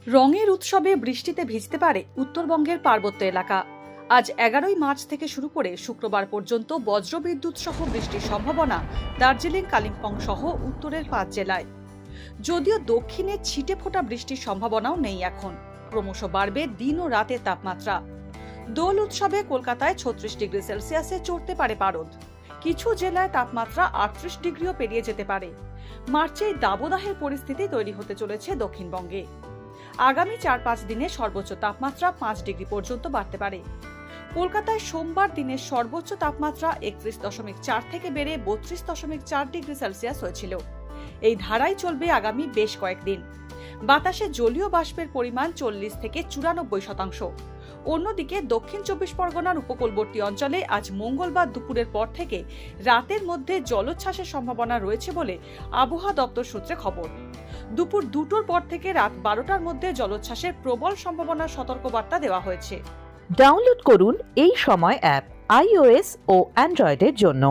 রঙের উৎসবে বৃষ্টিতে ভিজতে পারে উত্তরবঙ্গের পার্বত্য এলাকা। আজ 11 মার্চ থেকে শুরু করে শুক্রবার পর্যন্ত বজ্রবিদ্যুৎ সহ বৃষ্টির সম্ভাবনা দার্জিলিং, কালিম্পং সহ উত্তরের 5 জেলায়। যদিও দক্ষিণে ছিটে ফোটা বৃষ্টির সম্ভাবনাও নেই। এখন ক্রমশ বাড়বে দিন ও রাতের তাপমাত্রা। দোল উৎসবে কলকাতায় 36 ডিগ্রি সেলসিয়াসে চড়তে পারে পারদ। কিছু জেলায় তাপমাত্রা 38 ডিগ্রিও পেরিয়ে যেতে পারে। মার্চে দাবদাহের পরিস্থিতি তৈরি হতে চলেছে দক্ষিণবঙ্গে। আগামী 4-5 দিনে সর্বোচ্চ তাপমাত্রা 5 ডিগ্রি পর্যন্ত বাড়তে পারে। কলকাতায় সোমবার দিনের সর্বোচ্চ তাপমাত্রা 31.4 থেকে বেড়ে 32.4 ডিগ্রি সেলসিয়াস হয়েছিল। এই ধারাই চলবে আগামী বেশ কয়েকদিন। বাতাসে জলীয় বাষ্পের পরিমাণ 40 থেকে 94%। অন্যদিকে দক্ষিণ 24 পরগনার উপকূলবর্তী অঞ্চলে আজ মঙ্গলবার দুপুরের পর থেকে রাতের মধ্যে জলোচ্ছ্বাসের সম্ভাবনা রয়েছে বলে আবহাওয়া দপ্তর সূত্রে খবর। দুপুর 2টোর পর থেকে রাত 12টার মধ্যে জলোচ্ছ্বাসের প্রবল সম্ভাবনার সতর্কবার্তা দেওয়া হয়েছে। ডাউনলোড করুন এই সময় অ্যাপ iOS ও অ্যান্ড্রয়েডের জন্য।